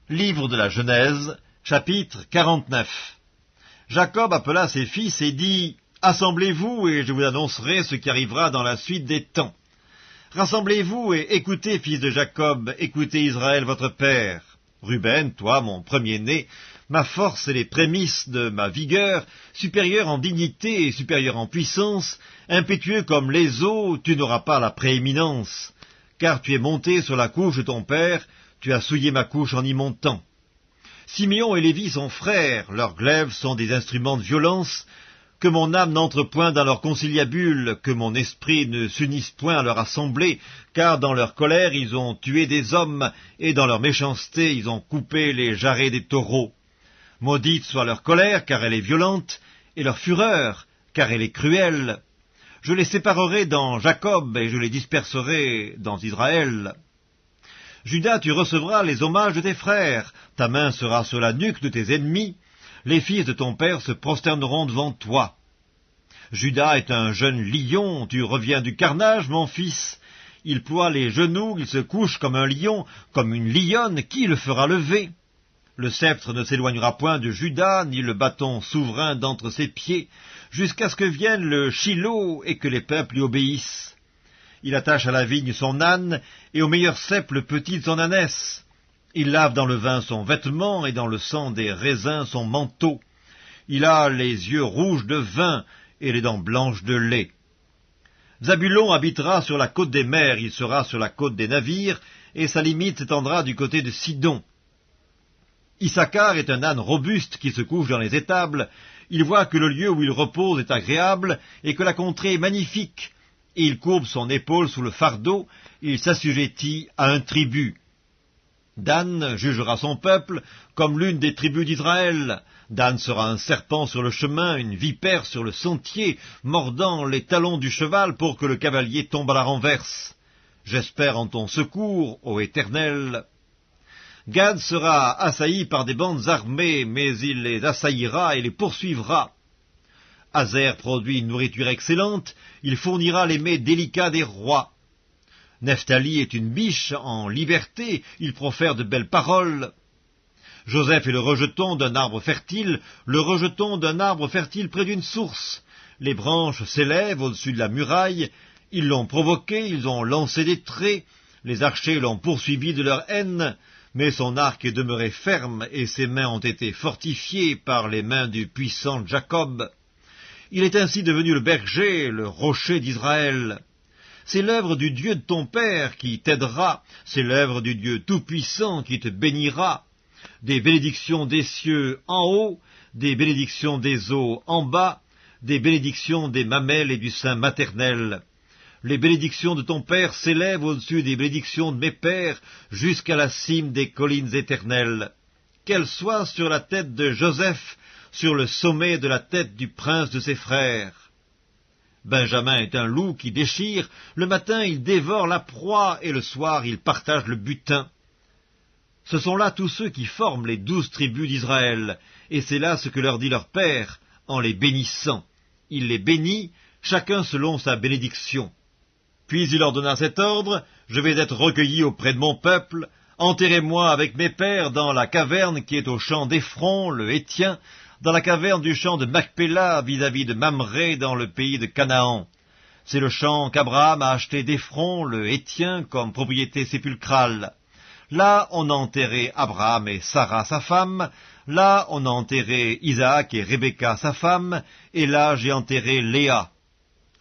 Livre de la Genèse, chapitre 49. Jacob appela ses fils et dit, « Assemblez-vous, et je vous annoncerai ce qui arrivera dans la suite des temps. Rassemblez-vous et écoutez, fils de Jacob, écoutez Israël votre père. Ruben, toi, mon premier-né, ma force et les prémices de ma vigueur, supérieur en dignité et supérieur en puissance, impétueux comme les eaux, tu n'auras pas la prééminence, car tu es monté sur la couche de ton père, tu as souillé ma couche en y montant. Siméon et Lévi sont frères, leurs glaives sont des instruments de violence, que mon âme n'entre point dans leur conciliabule, que mon esprit ne s'unisse point à leur assemblée, car dans leur colère ils ont tué des hommes, et dans leur méchanceté ils ont coupé les jarrets des taureaux. Maudite soit leur colère, car elle est violente, et leur fureur, car elle est cruelle. Je les séparerai dans Jacob, et je les disperserai dans Israël. Judas, tu recevras les hommages de tes frères, ta main sera sur la nuque de tes ennemis, les fils de ton père se prosterneront devant toi. Judas est un jeune lion, tu reviens du carnage, mon fils. Il ploie les genoux, il se couche comme un lion, comme une lionne, qui le fera lever? Le sceptre ne s'éloignera point de Judas, ni le bâton souverain d'entre ses pieds, jusqu'à ce que vienne le Shilo et que les peuples lui obéissent. Il attache à la vigne son âne, et au meilleur cep le petit de son ânesse. Il lave dans le vin son vêtement, et dans le sang des raisins son manteau. Il a les yeux rouges de vin, et les dents blanches de lait. Zabulon habitera sur la côte des mers, il sera sur la côte des navires, et sa limite s'étendra du côté de Sidon. Issachar est un âne robuste qui se couche dans les étables. Il voit que le lieu où il repose est agréable, et que la contrée est magnifique. Et il courbe son épaule sous le fardeau, il s'assujettit à un tribut. Dan jugera son peuple comme l'une des tribus d'Israël. Dan sera un serpent sur le chemin, une vipère sur le sentier, mordant les talons du cheval pour que le cavalier tombe à la renverse. J'espère en ton secours, ô Éternel. Gad sera assailli par des bandes armées, mais il les assaillira et les poursuivra. Azer produit une nourriture excellente, il fournira les mets délicats des rois. Nephtali est une biche en liberté, il profère de belles paroles. Joseph est le rejeton d'un arbre fertile, le rejeton d'un arbre fertile près d'une source. Les branches s'élèvent au-dessus de la muraille, ils l'ont provoqué, ils ont lancé des traits, les archers l'ont poursuivi de leur haine, mais son arc est demeuré ferme et ses mains ont été fortifiées par les mains du puissant Jacob. Il est ainsi devenu le berger, le rocher d'Israël. C'est l'œuvre du Dieu de ton père qui t'aidera, c'est l'œuvre du Dieu tout-puissant qui te bénira. Des bénédictions des cieux en haut, des bénédictions des eaux en bas, des bénédictions des mamelles et du sein maternel. Les bénédictions de ton père s'élèvent au-dessus des bénédictions de mes pères, jusqu'à la cime des collines éternelles. Qu'elles soient sur la tête de Joseph, sur le sommet de la tête du prince de ses frères. Benjamin est un loup qui déchire, le matin il dévore la proie, et le soir il partage le butin. Ce sont là tous ceux qui forment les 12 tribus d'Israël, et c'est là ce que leur dit leur père, en les bénissant. Il les bénit, chacun selon sa bénédiction. Puis il leur donna cet ordre, « Je vais être recueilli auprès de mon peuple, enterrez-moi avec mes pères dans la caverne qui est au champ d'Ephron, le Héthien, dans la caverne du champ de Macpéla, vis-à-vis de Mamré, dans le pays de Canaan. C'est le champ qu'Abraham a acheté d'Ephron, le Héthien, comme propriété sépulcrale. Là, on a enterré Abraham et Sarah, sa femme. Là, on a enterré Isaac et Rebecca, sa femme. Et là, j'ai enterré Léa.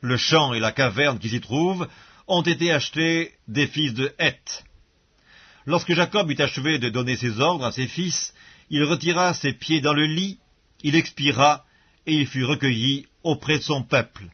Le champ et la caverne qui s'y trouvent ont été achetés des fils de Heth. Lorsque Jacob eut achevé de donner ses ordres à ses fils, il retira ses pieds dans le lit, il expira, et il fut recueilli auprès de son peuple.